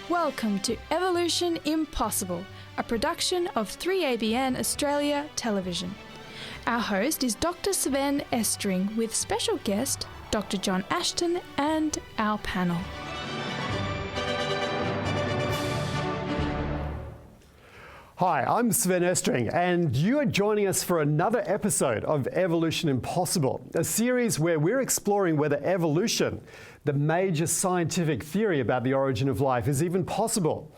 Welcome to Evolution Impossible, a production of 3ABN Australia Television. Our host is Dr. Sven Estring with special guest Dr. John Ashton and our panel. Hi, I'm Sven Estring, and you are joining us for another episode of Evolution Impossible, a series where we're exploring whether evolution, the major scientific theory about the origin of life, is even possible.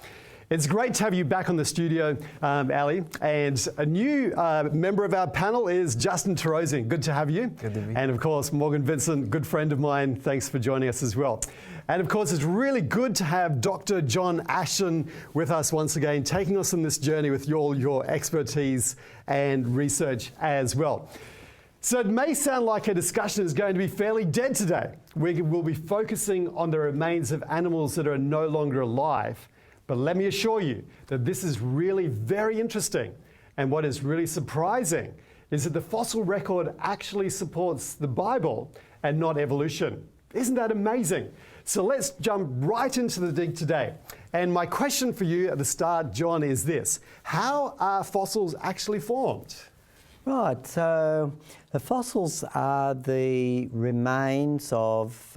It's great to have you back on the studio, Ali, and a new member of our panel is Justin Tarozing. Good to have you. Good to be here. And of course, Morgan Vincent, good friend of mine. Thanks for joining us as well. And of course, it's really good to have Dr. John Ashton with us once again, taking us on this journey with all your expertise and research as well. So it may sound like our discussion is going to be fairly dead today. We will be focusing on the remains of animals that are no longer alive. But let me assure you that this is really very interesting. And what is really surprising is that the fossil record actually supports the Bible and not evolution. Isn't that amazing? So let's jump right into the dig today. And my question for you at the start, John, is this: how are fossils actually formed? Right, so the fossils are the remains of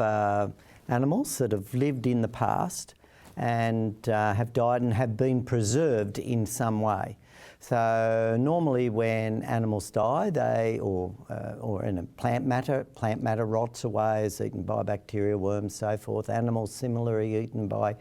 animals that have lived in the past and have died and have been preserved in some way. So normally when animals die, or in a plant matter rots away, is eaten by bacteria, worms, so forth. Animals similarly eaten by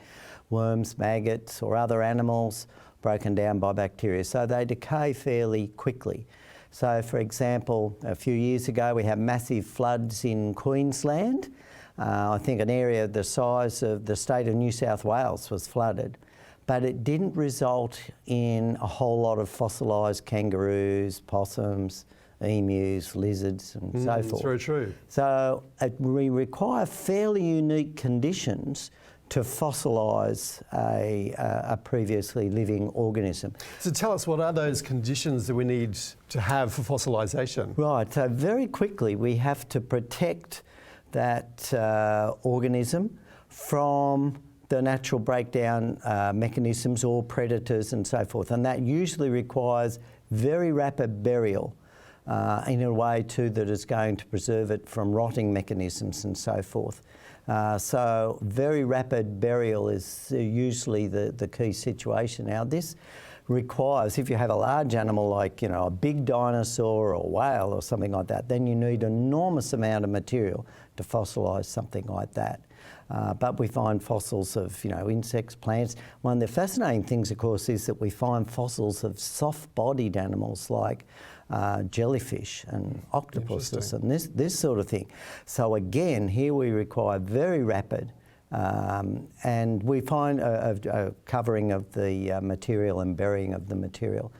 worms, maggots, or other animals broken down by bacteria. So they decay fairly quickly. So for example, a few years ago we had massive floods in Queensland. I think an area the size of the state of New South Wales was flooded, but it didn't result in a whole lot of fossilised kangaroos, possums, emus, lizards and so forth. That's very true. So we require fairly unique conditions to fossilise a previously living organism. So tell us, what are those conditions that we need to have for fossilisation? Right, so very quickly we have to protect that organism from the natural breakdown mechanisms or predators and so forth. And that usually requires very rapid burial in a way too that is going to preserve it from rotting mechanisms and so forth. So very rapid burial is usually the key situation. Now this requires, if you have a large animal like, a big dinosaur or whale or something like that, then you need an enormous amount of material to fossilise something like that. But we find fossils of, insects, plants. One of the fascinating things, of course, is that we find fossils of soft-bodied animals like jellyfish and octopuses and this sort of thing. So again, here we require very rapid and we find a covering of the material and burying of the material.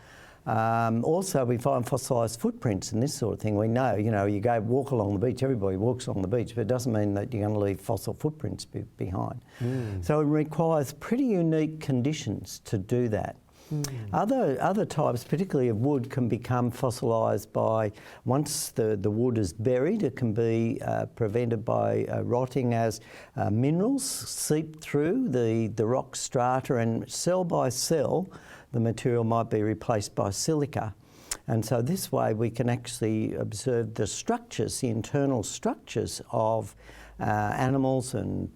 Also, we find fossilised footprints and this sort of thing. We know, you go walk along the beach, everybody walks along the beach, but it doesn't mean that you're going to leave fossil footprints behind. So it requires pretty unique conditions to do that. Other types, particularly of wood, can become fossilised by, once the wood is buried, it can be prevented by rotting as minerals seep through the rock strata, and cell by cell the material might be replaced by silica. And so this way we can actually observe the structures, the internal structures of animals and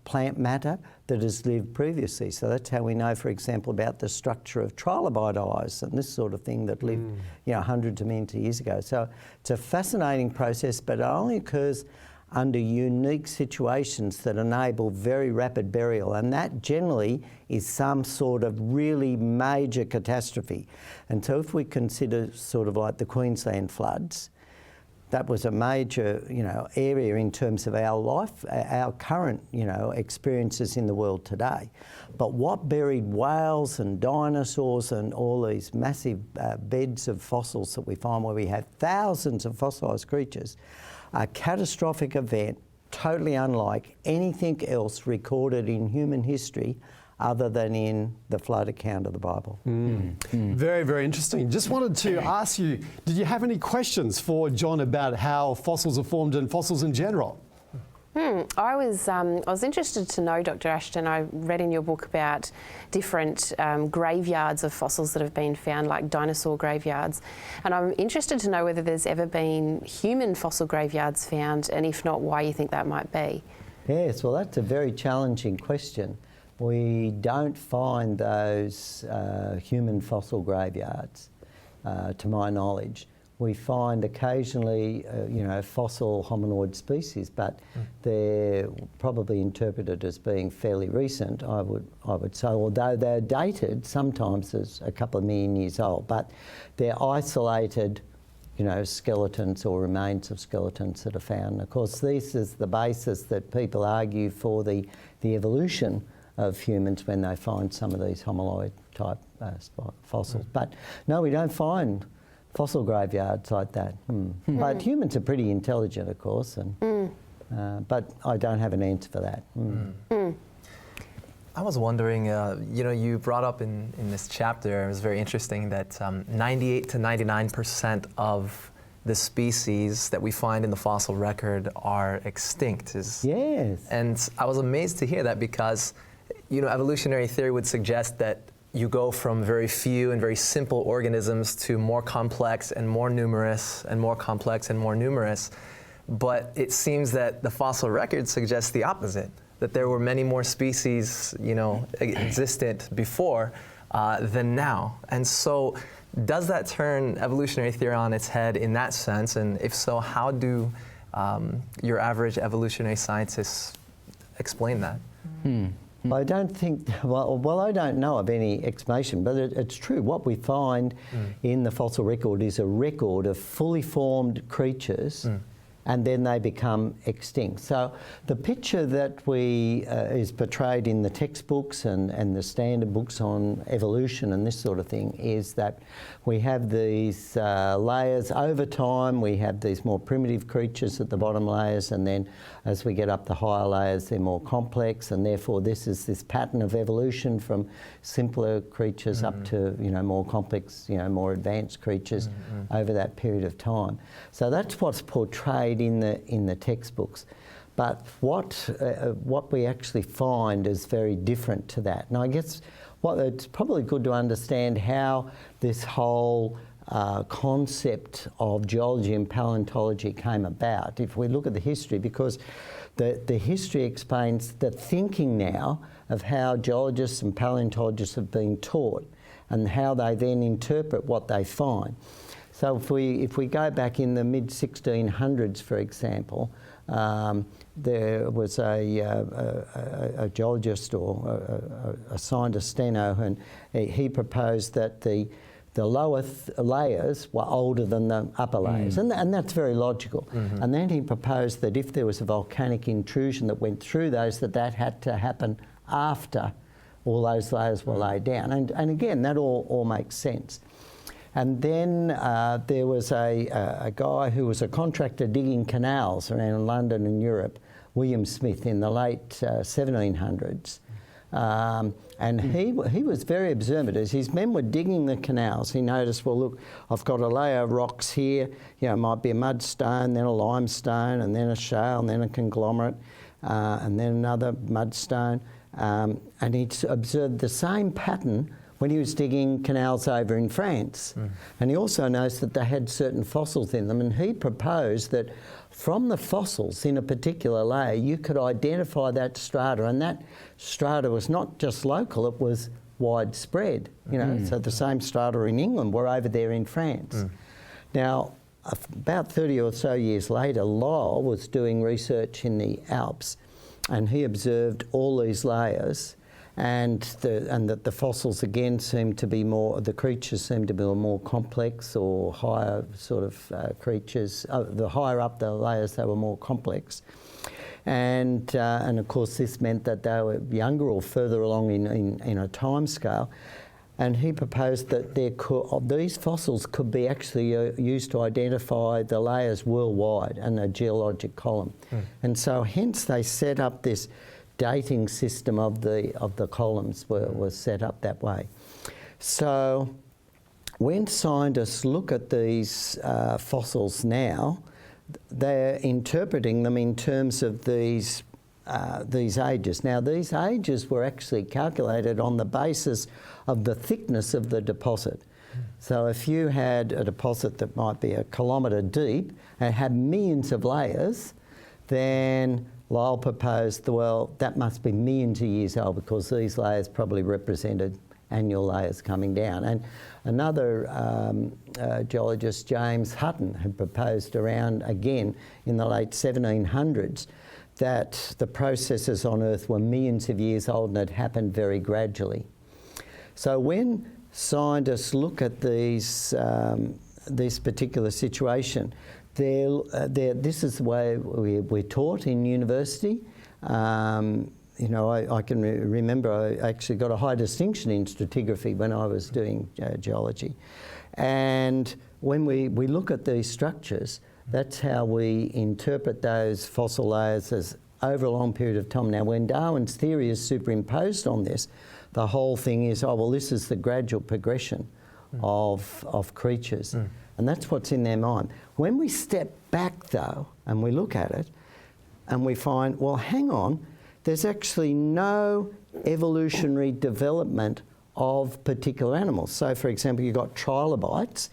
plant matter that has lived previously. So that's how we know, for example, about the structure of trilobite eyes and this sort of thing that lived hundreds of millions of years ago. So it's a fascinating process, but it only occurs under unique situations that enable very rapid burial, and that generally is some sort of really major catastrophe. And so if we consider sort of like the Queensland floods, that was a major, area in terms of our life, our current, experiences in the world today. But what buried whales and dinosaurs and all these massive beds of fossils that we find, where we have thousands of fossilised creatures, a catastrophic event totally unlike anything else recorded in human history other than in the flood account of the Bible. Very, very interesting. Just wanted to ask you, did you have any questions for John about how fossils are formed and fossils in general? I was interested to know, Dr. Ashton, I read in your book about different graveyards of fossils that have been found, like dinosaur graveyards, and I'm interested to know whether there's ever been human fossil graveyards found, and if not, why you think that might be. Yes, well, that's a very challenging question. We don't find those human fossil graveyards, to my knowledge. We find occasionally, fossil hominoid species, but they're probably interpreted as being fairly recent, I would say, although they're dated sometimes as a couple of million years old, but they're isolated, skeletons or remains of skeletons that are found. And of course, this is the basis that people argue for the evolution of humans when they find some of these hominoid type fossils. But no, we don't find fossil graveyards like that. But humans are pretty intelligent, of course, and but I don't have an answer for that. I was wondering, you brought up in this chapter, it was very interesting that 98 to 99% of the species that we find in the fossil record are extinct. Yes. And I was amazed to hear that because, evolutionary theory would suggest that you go from very few and very simple organisms to more complex and more numerous and more complex and more numerous. But it seems that the fossil record suggests the opposite, that there were many more species, existent before than now. And so does that turn evolutionary theory on its head in that sense? And if so, how do your average evolutionary scientists explain that? I don't think, well, I don't know of any explanation, but it's true. What we find in the fossil record is a record of fully formed creatures, and then they become extinct. So the picture that is portrayed in the textbooks and the standard books on evolution and this sort of thing is that we have these layers over time. We have these more primitive creatures at the bottom layers, and then as we get up the higher layers, they're more complex, and therefore this is this pattern of evolution from simpler creatures up to more complex, more advanced creatures over that period of time. So that's what's portrayed in the textbooks. But what we actually find is very different to that. And I guess it's probably good to understand how this whole concept of geology and paleontology came about, if we look at the history, because the history explains the thinking now of how geologists and paleontologists have been taught and how they then interpret what they find. So if we go back in the mid-1600s, for example, there was a geologist or a scientist, Steno, and he proposed that the lower layers were older than the upper layers, and that's very logical. And then he proposed that if there was a volcanic intrusion that went through those, that had to happen after all those layers were laid down. And again, that all makes sense. And then there was a guy who was a contractor digging canals around London and Europe, William Smith, in the late 1700s. And he was very observant. As his men were digging the canals, he noticed, well, look, I've got a layer of rocks here. It might be a mudstone, then a limestone, and then a shale, and then a conglomerate, and then another mudstone. And he observed the same pattern when he was digging canals over in France. And he also noticed that they had certain fossils in them, and he proposed that from the fossils in a particular layer, you could identify that strata, and that strata was not just local, it was widespread. So the same strata in England were over there in France. Now, about 30 or so years later, Lyell was doing research in the Alps, and he observed all these layers, and that the fossils again seemed to be the creatures seemed to be more complex or higher sort of creatures. The higher up the layers, they were more complex. And of course this meant that they were younger or further along in a time scale. And he proposed that these fossils could be actually used to identify the layers worldwide and a geologic column. And so hence they set up this dating system of the columns was set up that way. So when scientists look at these fossils now, they're interpreting them in terms of these ages. Now, these ages were actually calculated on the basis of the thickness of the deposit. So if you had a deposit that might be 1 kilometre deep and had millions of layers, then Lyell proposed, well, that must be millions of years old because these layers probably represented annual layers coming down. And another geologist, James Hutton, had proposed around, again, in the late 1700s, that the processes on Earth were millions of years old and had happened very gradually. So when scientists look at this particular situation, this is the way we're taught in university. You know, I can remember I actually got a high distinction in stratigraphy when I was doing geology. And when we look at these structures, that's how we interpret those fossil layers as over a long period of time. Now, when Darwin's theory is superimposed on this, the whole thing is, oh, well, this is the gradual progression of creatures. And that's what's in their mind. When we step back, though, and we look at it, and we find, well, hang on, there's actually no evolutionary development of particular animals. So, for example, you've got trilobites,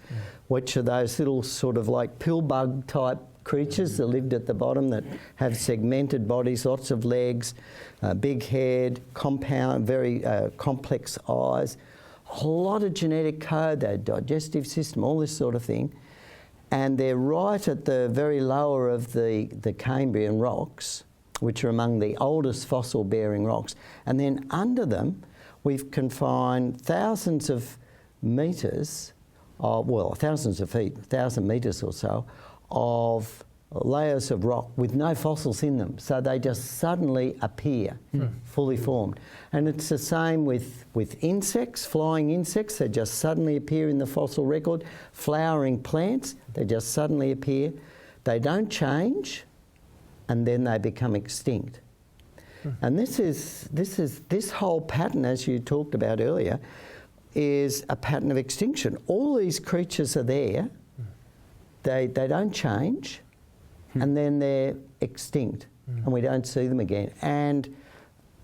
which are those little sort of like pill bug type creatures that lived at the bottom that have segmented bodies, lots of legs, big head, compound, very complex eyes, a lot of genetic code, their digestive system, all this sort of thing. And they're right at the very lower of the Cambrian rocks, which are among the oldest fossil-bearing rocks. And then under them, we've confined thousands of metres, well, thousands of feet, 1,000 metres or so, of layers of rock with no fossils in them. So they just suddenly appear, fully formed. And it's the same with insects, flying insects, they just suddenly appear in the fossil record. Flowering plants, they just suddenly appear. They don't change, and then they become extinct. And this whole pattern, as you talked about earlier, is a pattern of extinction. All these creatures are there, they don't change, and then they're extinct, and we don't see them again. And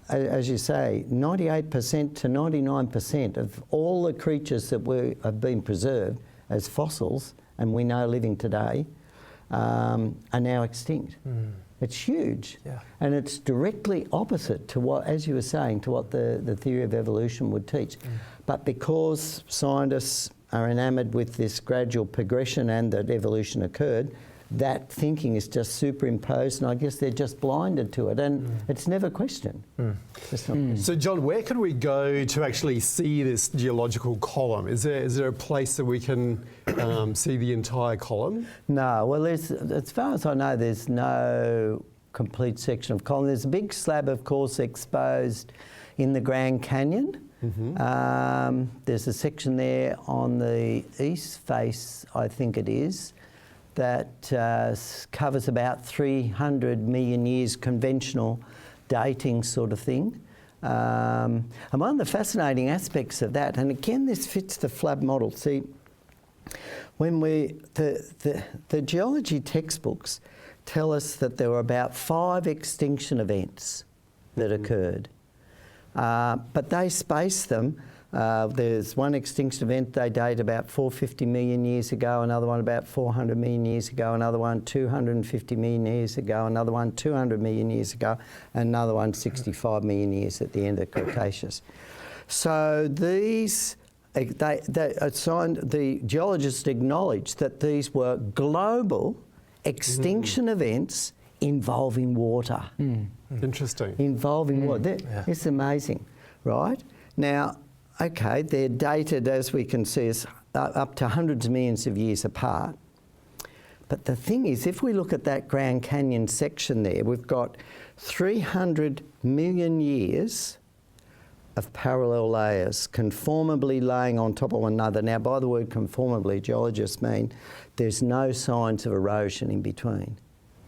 as you say, 98% to 99% of all the creatures that have been preserved as fossils, and we know living today, are now extinct. It's huge. And it's directly opposite to what, as you were saying, to what the theory of evolution would teach. But because scientists are enamoured with this gradual progression and that evolution occurred, that thinking is just superimposed, and I guess they're just blinded to it, and it's never questioned. So, John, where can we go to actually see this geological column? Is there a place that we can see the entire column? No, well, as far as I know, there's no complete section of column. There's a big slab, of course, exposed in the Grand Canyon. There's a section there on the east face, I think it is, that covers about 300 million years conventional dating sort of thing. And one of the fascinating aspects of that, and again this fits the flood model, see, when the geology textbooks tell us that there were about 5 extinction events that occurred, but they space them. There's one extinction event they date about 450 million years ago, another one about 400 million years ago, another one 250 million years ago, another one 200 million years ago, and another one 65 million years at the end of Cretaceous. So these, the geologists acknowledged that these were global extinction events involving water. Interesting. Involving water. It's amazing, right? Now, okay, they're dated, as we can see, as up to hundreds of millions of years apart. But the thing is, if we look at that Grand Canyon section there, we've got 300 million years of parallel layers conformably laying on top of one another. Now, by the word conformably, geologists mean there's no signs of erosion in between.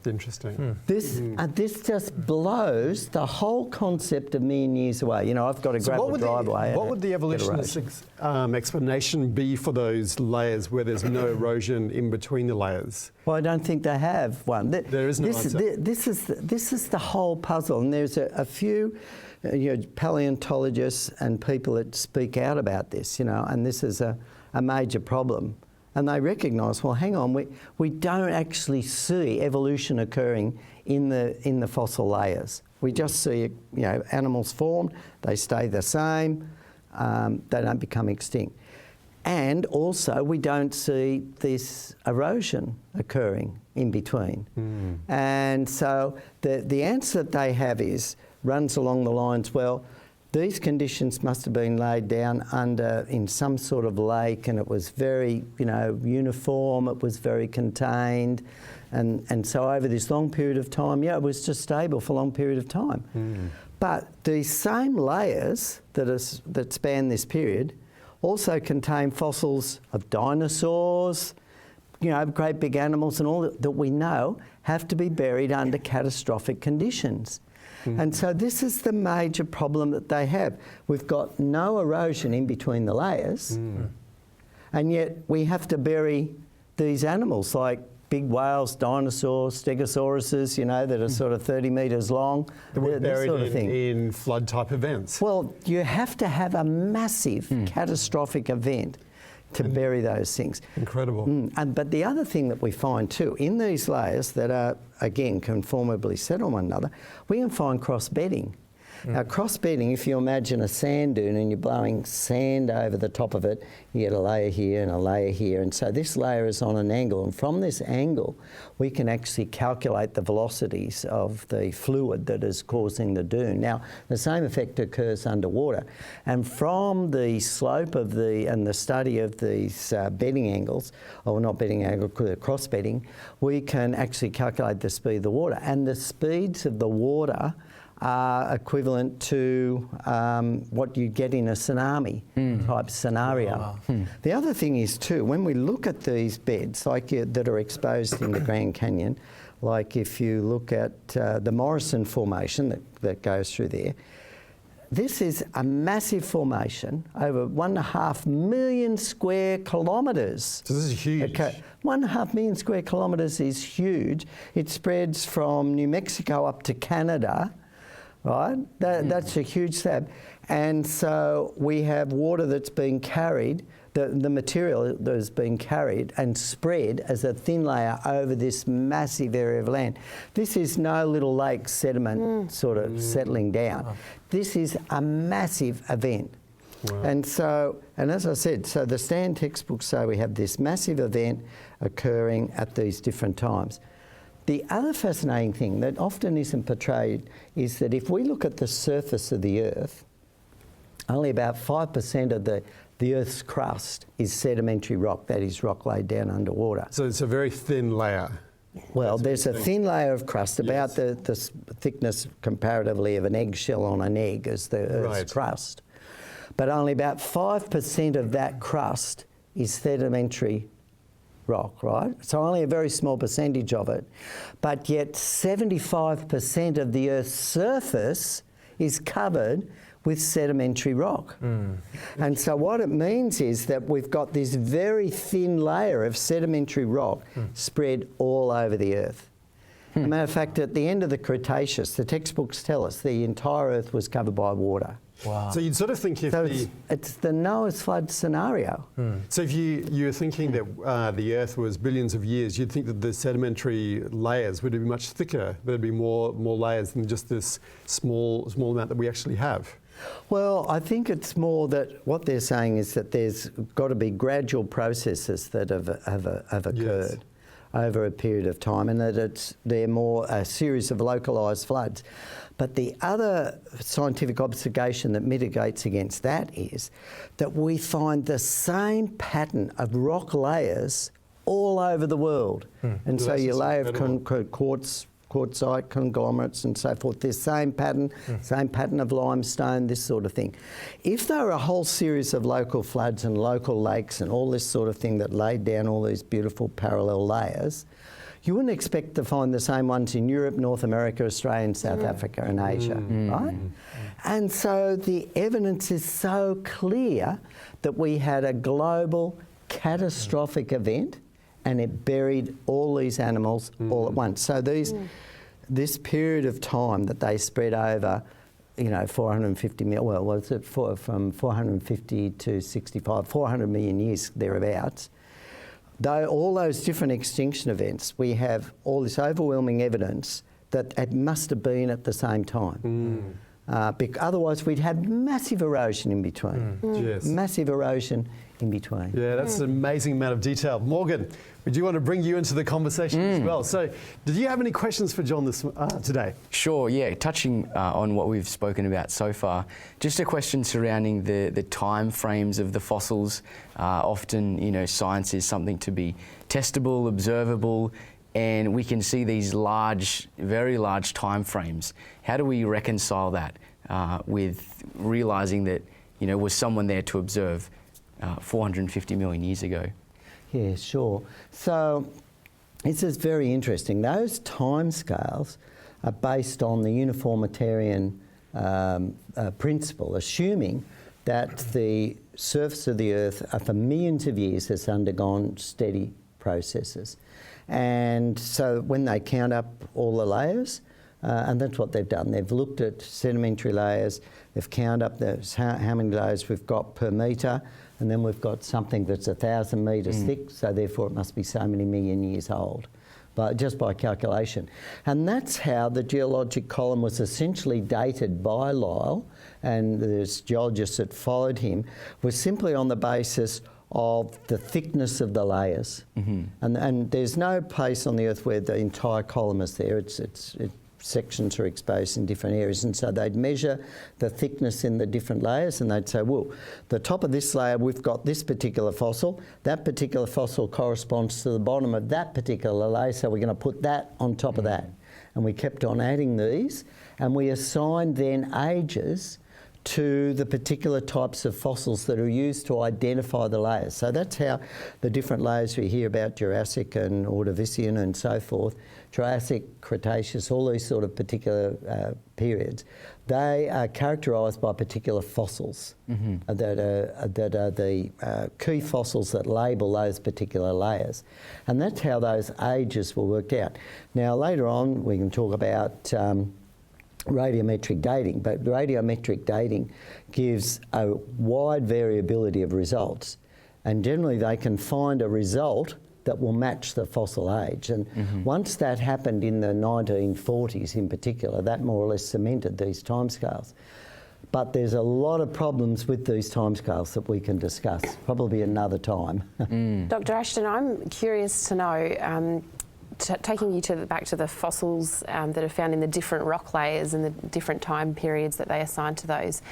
Interesting. This just blows the whole concept of million years away. You know, I've got a gravel driveway. What would the evolutionist explanation be for those layers where there's no erosion in between the layers? Well, I don't think they have one. There is no answer. This is the whole puzzle, and there's a few paleontologists and people that speak out about this, you know, and this is a major problem. And they recognise, well, hang on, we don't actually see evolution occurring in the fossil layers. We just see, you know, animals form, they stay the same, they don't become extinct. And also, we don't see this erosion occurring in between. And so the answer that they have runs along the lines, well, these conditions must have been laid down in some sort of lake, and it was very, you know, uniform, it was very contained, and so over this long period of time, yeah, it was just stable for a long period of time. But these same layers that span this period also contain fossils of dinosaurs, you know, great big animals, and all that we know have to be buried under catastrophic conditions. And so this is the major problem that they have. We've got no erosion in between the layers, and yet we have to bury these animals like big whales, dinosaurs, stegosauruses, you know, that are sort of 30 metres long. That were buried sort of thing. in flood-type events. Well, you have to have a massive catastrophic event to bury those things. Incredible. But the other thing that we find too, in these layers that are, again, conformably set on one another, we can find cross-bedding. Now, cross-bedding, if you imagine a sand dune and you're blowing sand over the top of it, you get a layer here and a layer here, and so this layer is on an angle, and from this angle we can actually calculate the velocities of the fluid that is causing the dune. Now, the same effect occurs underwater, and from the slope of and the study of these bedding angles, or not bedding angle, cross-bedding, we can actually calculate the speed of the water, and the speeds of the water are equivalent to what you get in a tsunami type scenario. Wow. The other thing is too, when we look at these beds like that are exposed in the Grand Canyon, like if you look at the Morrison Formation that goes through there, this is a massive formation, over 1.5 million square kilometres. So this is huge. Okay, 1.5 million square kilometres is huge. It spreads from New Mexico up to Canada. Right, that's a huge slab, and so we have water that's being carried, the material that is being carried and spread as a thin layer over this massive area of land. This is no little lake sediment sort of settling down. Wow. This is a massive event. Wow. And as I said, so the Stan textbooks say we have this massive event occurring at these different times. The other fascinating thing that often isn't portrayed is that if we look at the surface of the Earth, only about 5% of the Earth's crust is sedimentary rock, that is rock laid down underwater. So it's a very thin layer. Well, there's a thin layer of crust, about the thickness comparatively of an eggshell on an egg as the Earth's crust. But only about 5% of that crust is sedimentary rock, right? So only a very small percentage of it, but yet 75% of the Earth's surface is covered with sedimentary rock. And so what it means is that we've got this very thin layer of sedimentary rock spread all over the Earth. As a matter of fact, at the end of the Cretaceous, the textbooks tell us the entire Earth was covered by water. Wow. So you'd sort of think if it's the Noah's flood scenario. So if you're thinking that the Earth was billions of years, you'd think that the sedimentary layers would be much thicker. There'd be more layers than just this small amount that we actually have. Well, I think it's more that what they're saying is that there's got to be gradual processes that have occurred over a period of time, and that they're more a series of localised floods. But the other scientific observation that mitigates against that is that we find the same pattern of rock layers all over the world. And so your layer of quartzite, conglomerates and so forth, this same pattern of limestone, this sort of thing. If there were a whole series of local floods and local lakes and all this sort of thing that laid down all these beautiful parallel layers, you wouldn't expect to find the same ones in Europe, North America, Australia, and South Africa and Asia, right? And so the evidence is so clear that we had a global catastrophic event and it buried all these animals all at once. So this period of time that they spread over, 450 million, well, was it from 450 to 65, 400 million years thereabouts. Though all those different extinction events, we have all this overwhelming evidence that it must have been at the same time. Otherwise, we'd have massive erosion in between. Yes. Massive erosion in between. Yeah, that's an amazing amount of detail. Morgan, we do want to bring you into the conversation as well. So, did you have any questions for John today? Sure, yeah. Touching on what we've spoken about so far, just a question surrounding the time frames of the fossils. Often, science is something to be testable, observable, and we can see these large, very large time frames. How do we reconcile that with realising that, was someone there to observe 450 million years ago? Yeah, sure. So this is very interesting. Those timescales are based on the uniformitarian principle, assuming that the surface of the Earth for millions of years has undergone steady processes. And so when they count up all the layers, and that's what they've done. They've looked at sedimentary layers, they've counted up how many layers we've got per metre, and then we've got something that's 1,000 metres thick, so therefore it must be so many million years old, but just by calculation. And that's how the geologic column was essentially dated by Lyell, and the geologists that followed him, was simply on the basis of the thickness of the layers. And there's no place on the Earth where the entire column is there. Sections are exposed in different areas, and so they'd measure the thickness in the different layers, and they'd say, well, the top of this layer, we've got this particular fossil. That particular fossil corresponds to the bottom of that particular layer, so we're going to put that on top of that. And we kept on adding these, and we assigned then ages to the particular types of fossils that are used to identify the layers. So that's how the different layers we hear about, Jurassic and Ordovician and so forth, Triassic, Cretaceous, all these sort of particular periods, they are characterised by particular fossils that are the key fossils that label those particular layers. And that's how those ages were worked out. Now later on we can talk about radiometric dating, but radiometric dating gives a wide variability of results, and generally they can find a result that will match the fossil age. And once that happened in the 1940s in particular, that more or less cemented these timescales. But there's a lot of problems with these timescales that we can discuss, probably another time. Dr. Ashton, I'm curious to know, taking you back to the fossils that are found in the different rock layers and the different time periods that they assign to those,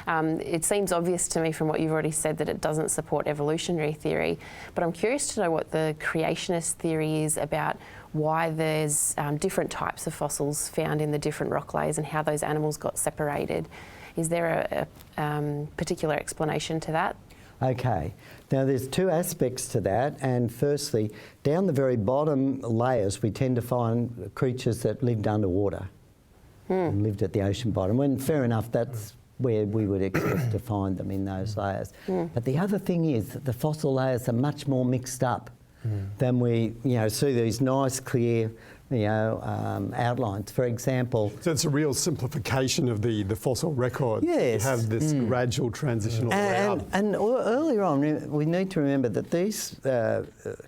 it seems obvious to me from what you've already said that it doesn't support evolutionary theory, but I'm curious to know what the creationist theory is about why there's different types of fossils found in the different rock layers and how those animals got separated. Is there a particular explanation to that? Okay, now there's two aspects to that, and firstly, down the very bottom layers we tend to find creatures that lived underwater and lived at the ocean bottom, when fair enough that's where we would expect to find them, in those layers. But the other thing is that the fossil layers are much more mixed up than we see these nice clear outlines. For example... So it's a real simplification of the fossil record. Yes. You have this gradual transition all the way up. And earlier on, we need to remember that these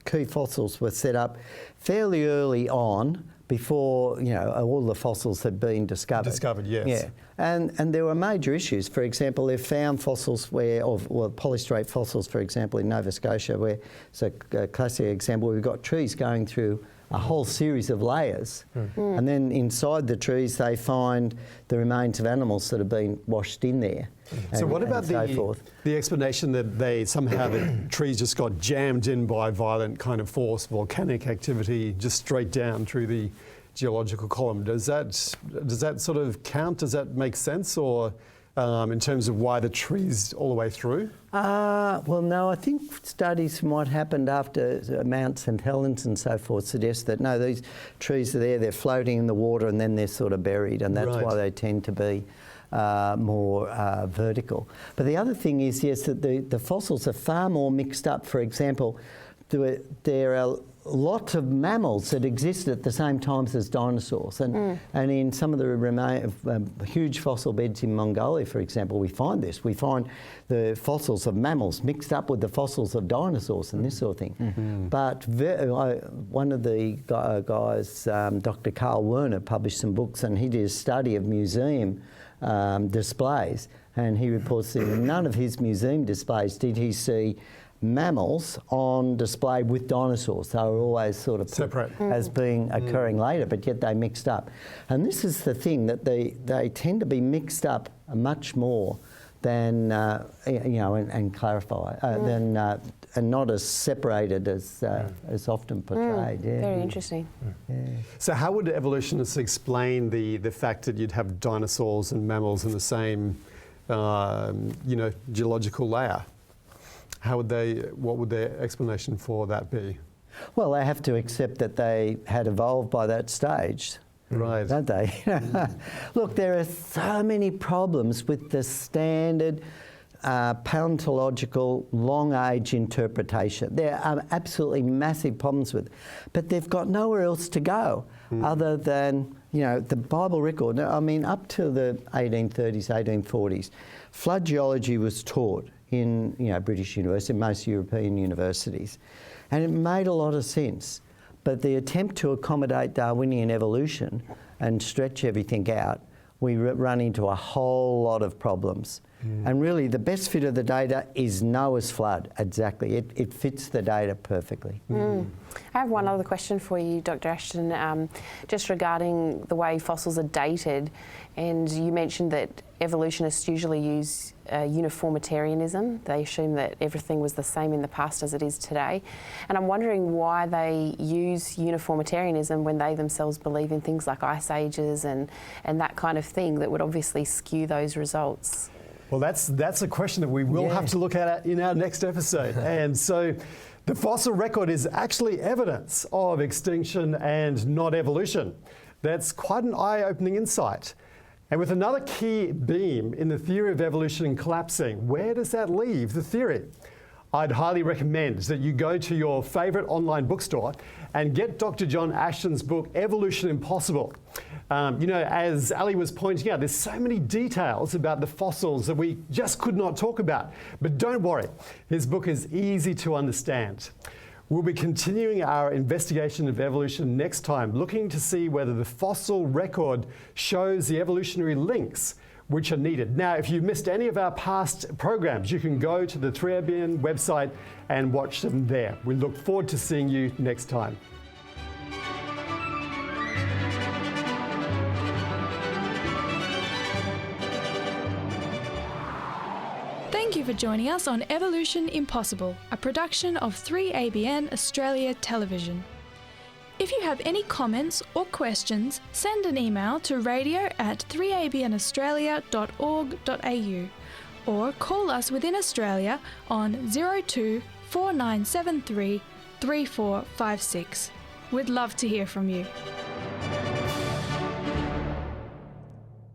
key fossils were set up fairly early on, before all the fossils had been discovered. Discovered, yes. Yeah, and there were major issues. For example, they've found fossils polystrate fossils, for example, in Nova Scotia, where it's a classic example. We've got trees going through a whole series of layers, and then inside the trees they find the remains of animals that have been washed in there. So what about the explanation that the trees just got jammed in by violent kind of force, volcanic activity, just straight down through the geological column? Does that sort of count? Does that make sense, or in terms of why the trees all the way through? Well, no, I think studies from what happened after Mount St Helens and so forth suggest that, no, these trees are there, they're floating in the water and then they're sort of buried, and that's why they tend to be more vertical. But the other thing is, yes, that the fossils are far more mixed up. For example, there are lots of mammals that existed at the same time as dinosaurs, and in some of the huge fossil beds in Mongolia, for example, we find this. We find the fossils of mammals mixed up with the fossils of dinosaurs and this sort of thing. But one of the guys, Dr. Carl Werner, published some books, and he did a study of museum displays, and he reports that in none of his museum displays did he see mammals on display with dinosaurs. They were always sort of separate as being occurring later, but yet they mixed up. And this is the thing, that they tend to be mixed up much more than and clarify and not as separated as often portrayed. Very interesting. So how would evolutionists explain the fact that you'd have dinosaurs and mammals in the same geological layer? What would their explanation for that be? Well, they have to accept that they had evolved by that stage. Right. Don't they? Look, there are so many problems with the standard paleontological long-age interpretation. There are absolutely massive problems with it. But they've got nowhere else to go other than, the Bible record. I mean, up to the 1830s, 1840s, flood geology was taught in British universities, most European universities, and it made a lot of sense. But the attempt to accommodate Darwinian evolution and stretch everything out, we run into a whole lot of problems. And really, the best fit of the data is Noah's flood. Exactly, it fits the data perfectly. I have one other question for you, Dr. Ashton, just regarding the way fossils are dated. And you mentioned that evolutionists usually use uniformitarianism. They assume that everything was the same in the past as it is today. And I'm wondering why they use uniformitarianism when they themselves believe in things like ice ages and that kind of thing that would obviously skew those results. Well, that's a question that we will have to look at in our next episode. And so the fossil record is actually evidence of extinction and not evolution. That's quite an eye-opening insight. And with another key beam in the theory of evolution collapsing, where does that leave the theory? I'd highly recommend that you go to your favourite online bookstore and get Dr. John Ashton's book, Evolution Impossible. As Ali was pointing out, there's so many details about the fossils that we just could not talk about. But don't worry, his book is easy to understand. We'll be continuing our investigation of evolution next time, looking to see whether the fossil record shows the evolutionary links which are needed. Now, if you've missed any of our past programs, you can go to the 3ABN website and watch them there. We look forward to seeing you next time. Thank you for joining us on Evolution Impossible, a production of 3ABN Australia Television. If you have any comments or questions, send an email to radio@3abnaustralia.org.au or call us within Australia on 02 4973 3456. We'd love to hear from you.